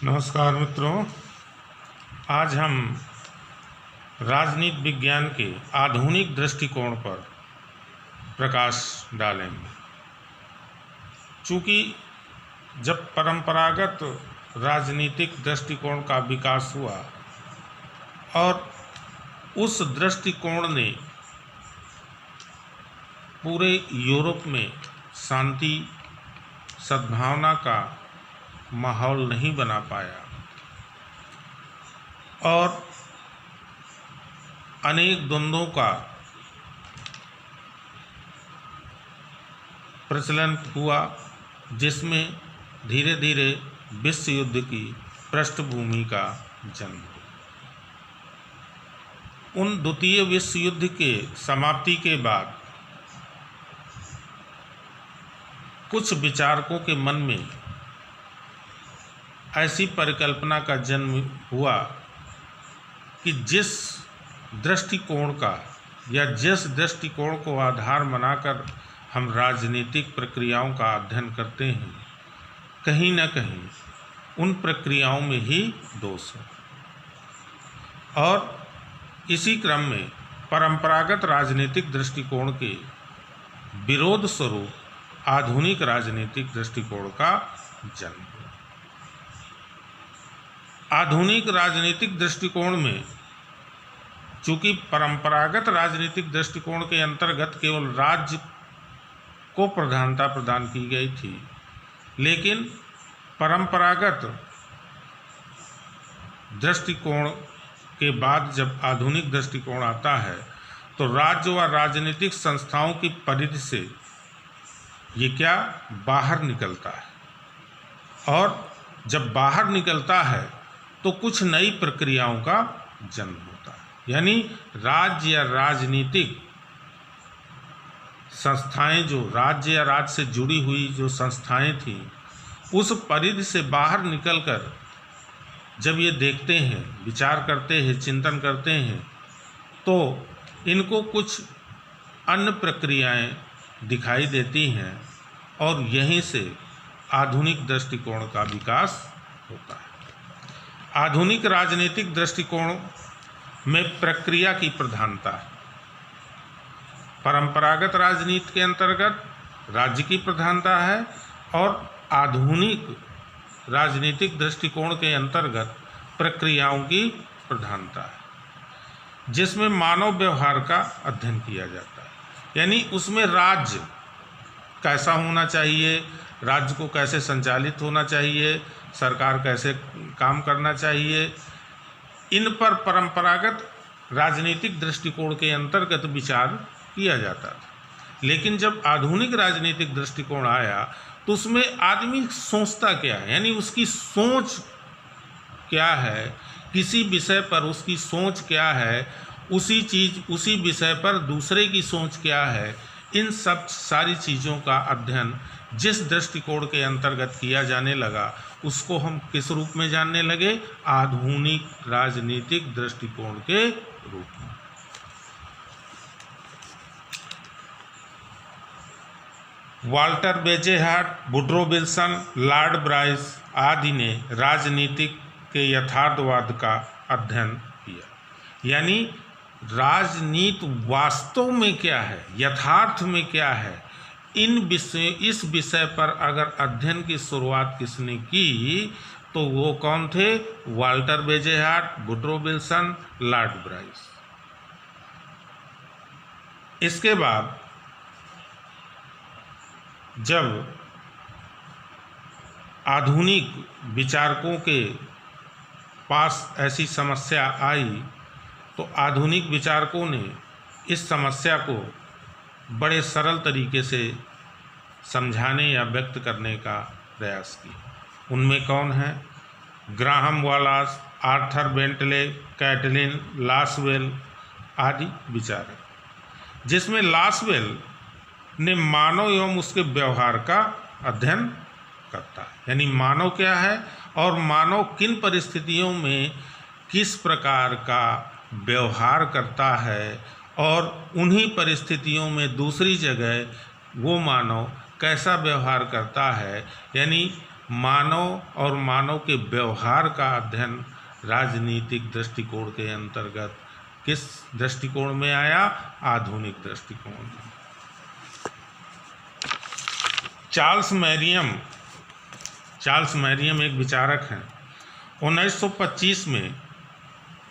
नमस्कार मित्रों, आज हम राजनीति विज्ञान के आधुनिक दृष्टिकोण पर प्रकाश डालेंगे। चूँकि जब परंपरागत राजनीतिक दृष्टिकोण का विकास हुआ और उस दृष्टिकोण ने पूरे यूरोप में शांति सद्भावना का माहौल नहीं बना पाया और अनेक द्वंद्वों का प्रचलन हुआ, जिसमें धीरे धीरे विश्व युद्ध की पृष्ठभूमि का जन्म हुआ। उन द्वितीय विश्व युद्ध के समाप्ति के बाद कुछ विचारकों के मन में ऐसी परिकल्पना का जन्म हुआ कि जिस दृष्टिकोण का या जिस दृष्टिकोण को आधार बनाकर हम राजनीतिक प्रक्रियाओं का अध्ययन करते हैं, कहीं न कहीं उन प्रक्रियाओं में ही दोष है। और इसी क्रम में परंपरागत राजनीतिक दृष्टिकोण के विरोध स्वरूप आधुनिक राजनीतिक दृष्टिकोण का जन्म। आधुनिक राजनीतिक दृष्टिकोण में चूंकि परंपरागत राजनीतिक दृष्टिकोण के अंतर्गत केवल राज्य को प्रधानता प्रदान की गई थी, लेकिन परंपरागत दृष्टिकोण के बाद जब आधुनिक दृष्टिकोण आता है तो राज्य व राजनीतिक संस्थाओं की परिधि से ये क्या बाहर निकलता है, और जब बाहर निकलता है तो कुछ नई प्रक्रियाओं का जन्म होता है। यानी राज्य या राजनीतिक संस्थाएं, जो राज्य या राज्य से जुड़ी हुई जो संस्थाएं थीं, उस परिधि से बाहर निकलकर जब ये देखते हैं, विचार करते हैं, चिंतन करते हैं, तो इनको कुछ अन्य प्रक्रियाएं दिखाई देती हैं और यहीं से आधुनिक दृष्टिकोण का विकास होता है। आधुनिक राजनीतिक दृष्टिकोण में प्रक्रिया की प्रधानता है। परंपरागत राजनीति के अंतर्गत राज्य की प्रधानता है और आधुनिक राजनीतिक दृष्टिकोण के अंतर्गत प्रक्रियाओं की प्रधानता है, जिसमें मानव व्यवहार का अध्ययन किया जाता है। यानी उसमें राज्य कैसा होना चाहिए, राज्य को कैसे संचालित होना चाहिए, सरकार कैसे काम करना चाहिए, इन पर परंपरागत राजनीतिक दृष्टिकोण के अंतर्गत विचार किया जाता था। लेकिन जब आधुनिक राजनीतिक दृष्टिकोण आया तो उसमें आदमी सोचता क्या है, यानी उसकी सोच क्या है, किसी विषय पर उसकी सोच क्या है, उसी विषय पर दूसरे की सोच क्या है, इन सब सारी चीज़ों का अध्ययन जिस दृष्टिकोण के अंतर्गत किया जाने लगा उसको हम किस रूप में जानने लगे? आधुनिक राजनीतिक दृष्टिकोण के रूप में। Walter Bagehot, Woodrow Wilson, Lord Bryce आदि ने राजनीतिक के यथार्थवाद का अध्ययन किया। यानी राजनीति वास्तव में क्या है, यथार्थ में क्या है, इस विषय पर अगर अध्ययन की शुरुआत किसने की तो वो कौन थे? Walter Bagehot, Woodrow Wilson, Lord Bryce. इसके बाद जब आधुनिक विचारकों के पास ऐसी समस्या आई तो आधुनिक विचारकों ने इस समस्या को बड़े सरल तरीके से समझाने या व्यक्त करने का प्रयास किया। उनमें कौन है? Graham Wallas, Arthur Bentley, Catlin Lasswell आदि विचारक, जिसमें लासवेल ने मानव एवं उसके व्यवहार का अध्ययन करता है। यानी मानव क्या है और मानव किन परिस्थितियों में किस प्रकार का व्यवहार करता है, और उन्हीं परिस्थितियों में दूसरी जगह वो मानव कैसा व्यवहार करता है। यानी मानव और मानव के व्यवहार का अध्ययन राजनीतिक दृष्टिकोण के अंतर्गत किस दृष्टिकोण में आया? आधुनिक दृष्टिकोण में। चार्ल्स मैरियम एक विचारक हैं। 1925 में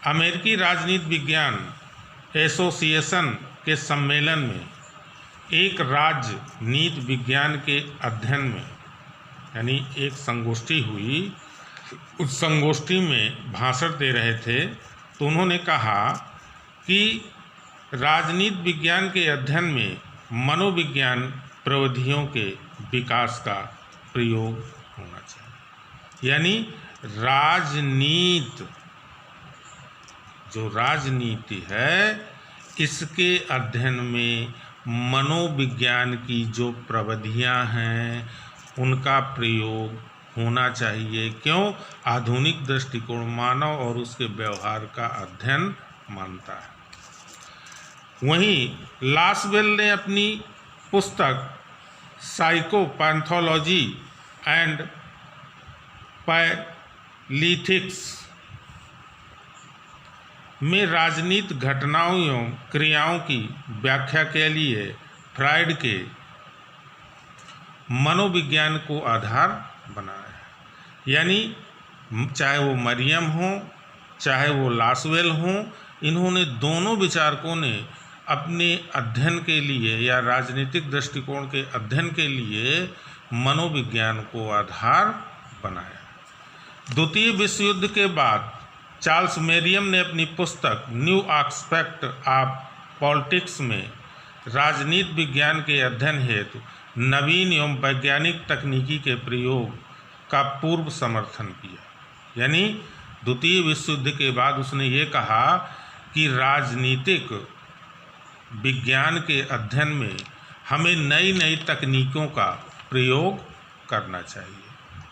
अमेरिकी राजनीति विज्ञान एसोसिएशन के सम्मेलन में एक राजनीति विज्ञान के अध्ययन में यानी एक संगोष्ठी हुई। उस संगोष्ठी में भाषण दे रहे थे तो उन्होंने कहा कि राजनीति विज्ञान के अध्ययन में मनोविज्ञान प्रविधियों के विकास का प्रयोग होना चाहिए। यानी जो राजनीति है इसके अध्ययन में मनोविज्ञान की जो प्रविधियां हैं उनका प्रयोग होना चाहिए। क्यों? आधुनिक दृष्टिकोण मानव और उसके व्यवहार का अध्ययन मानता है। वहीं लासवेल ने अपनी पुस्तक साइकोपैथोलॉजी एंड पैलिथिक्स में राजनीतिक घटनाओं एवं क्रियाओं की व्याख्या के लिए फ्रायड के मनोविज्ञान को आधार बनाया। यानी चाहे वो मरियम हो चाहे वो लासवेल हो, इन्होंने दोनों विचारकों ने अपने अध्ययन के लिए या राजनीतिक दृष्टिकोण के अध्ययन के लिए मनोविज्ञान को आधार बनाया। द्वितीय विश्व युद्ध के बाद चार्ल्स मैरियम ने अपनी पुस्तक न्यू एस्पेक्ट ऑफ पॉलिटिक्स में राजनीति विज्ञान के अध्ययन हेतु नवीन एवं वैज्ञानिक तकनीकी के प्रयोग का पूर्व समर्थन किया। यानी द्वितीय विश्व युद्ध के बाद उसने ये कहा कि राजनीतिक विज्ञान के अध्ययन में हमें नई नई तकनीकों का प्रयोग करना चाहिए।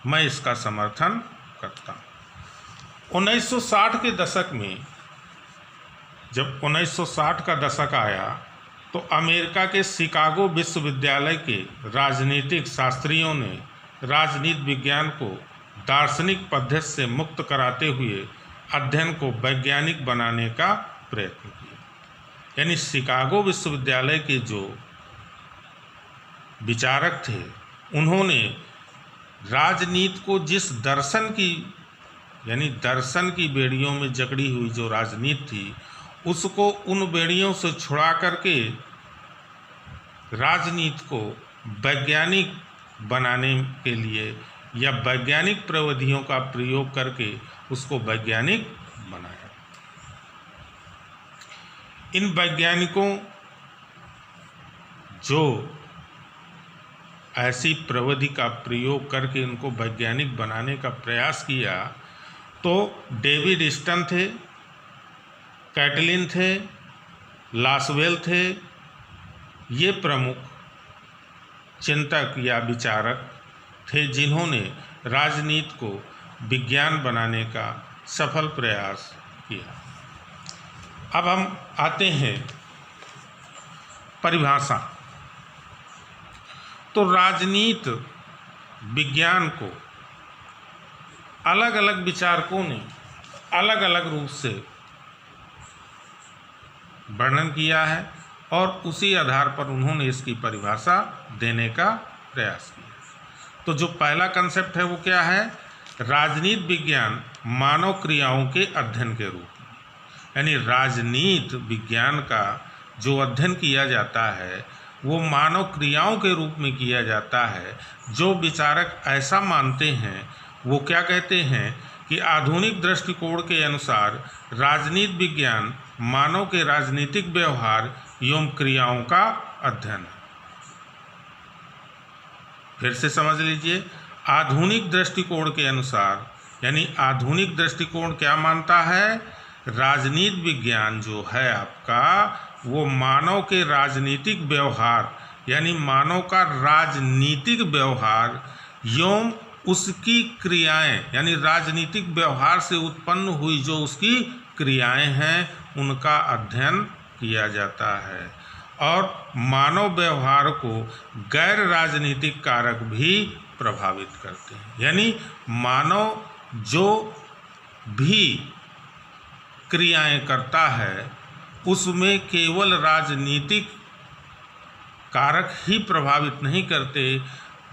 मैं इसका समर्थन करता हूँ। 1960 के दशक में जब 1960 का दशक आया तो अमेरिका के शिकागो विश्वविद्यालय के राजनीतिक शास्त्रियों ने राजनीति विज्ञान को दार्शनिक पद्धति से मुक्त कराते हुए अध्ययन को वैज्ञानिक बनाने का प्रयत्न किया। यानी शिकागो विश्वविद्यालय के जो विचारक थे उन्होंने राजनीति को जिस दर्शन की बेड़ियों में जकड़ी हुई जो राजनीति थी उसको उन बेड़ियों से छुड़ा करके राजनीति को वैज्ञानिक बनाने के लिए या वैज्ञानिक प्रविधियों का प्रयोग करके उसको वैज्ञानिक बनाया। इन वैज्ञानिकों जो ऐसी प्रविधि का प्रयोग करके उनको वैज्ञानिक बनाने का प्रयास किया तो डेविड स्टन थे, कैटलिन थे, लासवेल थे। ये प्रमुख चिंतक या विचारक थे जिन्होंने राजनीति को विज्ञान बनाने का सफल प्रयास किया। अब हम आते हैं परिभाषा। तो राजनीति विज्ञान को अलग अलग विचारकों ने अलग अलग रूप से वर्णन किया है और उसी आधार पर उन्होंने इसकी परिभाषा देने का प्रयास किया। तो जो पहला कंसेप्ट है वो क्या है? राजनीति विज्ञान मानव क्रियाओं के अध्ययन के रूप में। यानी राजनीति विज्ञान का जो अध्ययन किया जाता है वो मानव क्रियाओं के रूप में किया जाता है। जो विचारक ऐसा मानते हैं वो क्या कहते हैं कि आधुनिक दृष्टिकोण के अनुसार राजनीति विज्ञान मानव के राजनीतिक व्यवहार एवं क्रियाओं का अध्ययन है। फिर से समझ लीजिए, आधुनिक दृष्टिकोण के अनुसार यानी आधुनिक दृष्टिकोण क्या मानता है? राजनीति विज्ञान जो है आपका वो मानव के राजनीतिक व्यवहार यानी मानव का राजनीतिक व्यवहार एवं उसकी क्रियाएं यानी राजनीतिक व्यवहार से उत्पन्न हुई जो उसकी क्रियाएं हैं उनका अध्ययन किया जाता है। और मानव व्यवहार को गैर राजनीतिक कारक भी प्रभावित करते हैं। यानी मानव जो भी क्रियाएं करता है उसमें केवल राजनीतिक कारक ही प्रभावित नहीं करते,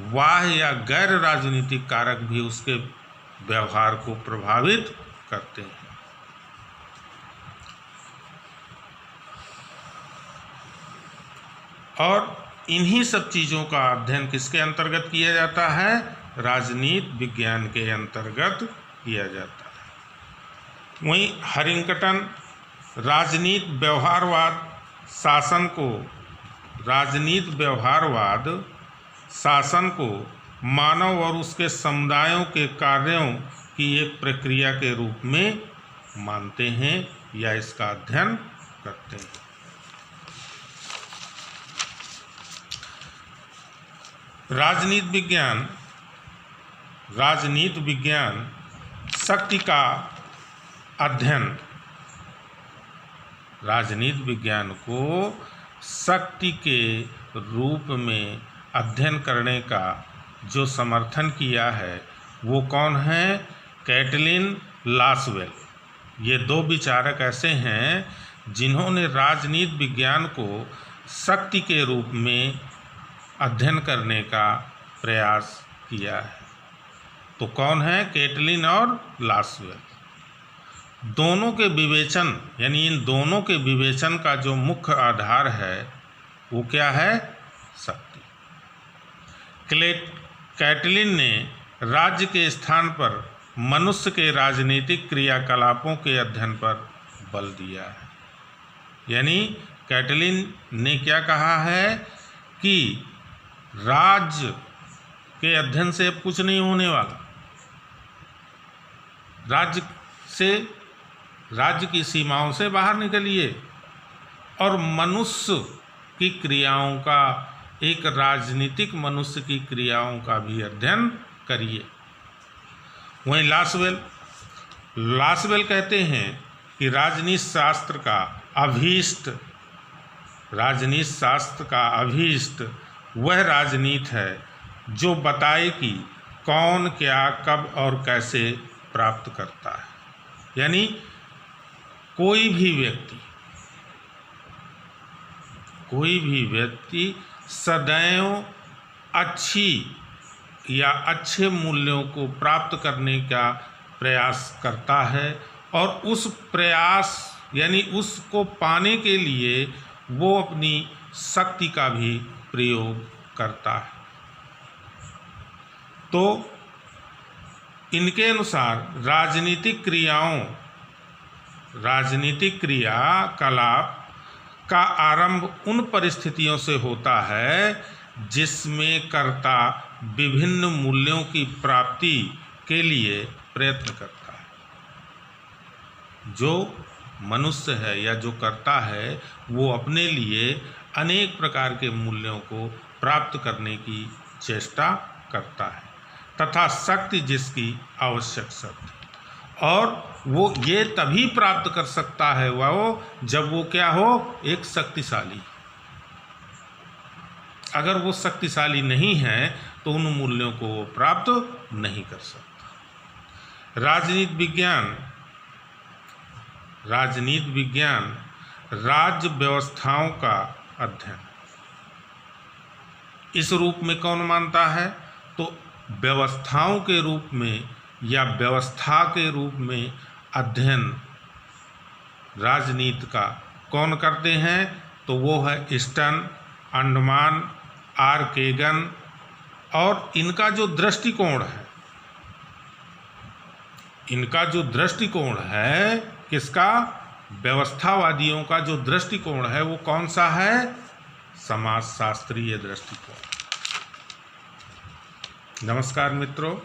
बाह्य या गैर राजनीतिक कारक भी उसके व्यवहार को प्रभावित करते हैं। और इन्हीं सब चीज़ों का अध्ययन किसके अंतर्गत किया जाता है? राजनीति विज्ञान के अंतर्गत किया जाता है। वहीं हरिंगटन राजनीति व्यवहारवाद शासन को मानव और उसके समुदायों के कार्यों की एक प्रक्रिया के रूप में मानते हैं या इसका अध्ययन करते हैं। राजनीति विज्ञान शक्ति का अध्ययन, राजनीति विज्ञान को शक्ति के रूप में अध्ययन करने का जो समर्थन किया है वो कौन है? Catlin Lasswell. ये दो विचारक ऐसे हैं जिन्होंने राजनीति विज्ञान को शक्ति के रूप में अध्ययन करने का प्रयास किया है। तो कौन है? कैटलिन और लासवेल। दोनों के विवेचन, यानी इन दोनों के विवेचन का जो मुख्य आधार है वो क्या है? शक्ति। कैटलिन ने राज्य के स्थान पर मनुष्य के राजनीतिक क्रियाकलापों के अध्ययन पर बल दिया है। यानी कैटलिन ने क्या कहा है कि राज्य के अध्ययन से अब कुछ नहीं होने वाला, राज्य की सीमाओं से बाहर निकलिए और मनुष्य की क्रियाओं का, एक राजनीतिक मनुष्य की क्रियाओं का भी अध्ययन करिए। वहीं लासवेल कहते हैं कि राजनीति शास्त्र का अभीष्ट वह राजनीति है जो बताए कि कौन क्या कब और कैसे प्राप्त करता है। यानी कोई भी व्यक्ति सदैव अच्छी या अच्छे मूल्यों को प्राप्त करने का प्रयास करता है और उस प्रयास यानी उसको पाने के लिए वो अपनी शक्ति का भी प्रयोग करता है। तो इनके अनुसार राजनीतिक क्रियाकलाप का आरंभ उन परिस्थितियों से होता है जिसमें कर्ता विभिन्न मूल्यों की प्राप्ति के लिए प्रयत्न करता है। जो मनुष्य है या जो कर्ता है वो अपने लिए अनेक प्रकार के मूल्यों को प्राप्त करने की चेष्टा करता है तथा शक्ति जिसकी आवश्यक शक्ति, और वो ये तभी प्राप्त कर सकता है वो जब वो क्या हो? एक शक्तिशाली। अगर वो शक्तिशाली नहीं है तो उन मूल्यों को वो प्राप्त नहीं कर सकता। राजनीति विज्ञान राज्य व्यवस्थाओं का अध्ययन इस रूप में कौन मानता है? तो व्यवस्थाओं के रूप में या व्यवस्था के रूप में अध्ययन राजनीति का कौन करते हैं? तो वो है स्टर्न, अंडमान, आर केगन। और इनका जो दृष्टिकोण है किसका? व्यवस्थावादियों का जो दृष्टिकोण है वो कौन सा है? समाजशास्त्रीय दृष्टिकोण। नमस्कार मित्रों,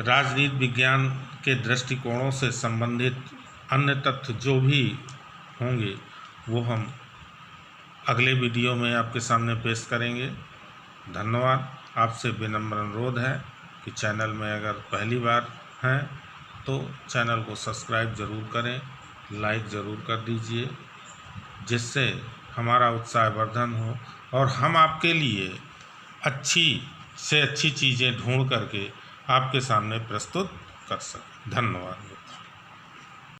राजनीति विज्ञान के दृष्टिकोणों से संबंधित अन्य तथ्य जो भी होंगे वो हम अगले वीडियो में आपके सामने पेश करेंगे। धन्यवाद। आपसे विनम्र अनुरोध है कि चैनल में अगर पहली बार हैं तो चैनल को सब्सक्राइब ज़रूर करें, लाइक ज़रूर कर दीजिए, जिससे हमारा उत्साहवर्धन हो और हम आपके लिए अच्छी से अच्छी चीज़ें ढूंढ करके आपके सामने प्रस्तुत कर सकें। धन्यवाद।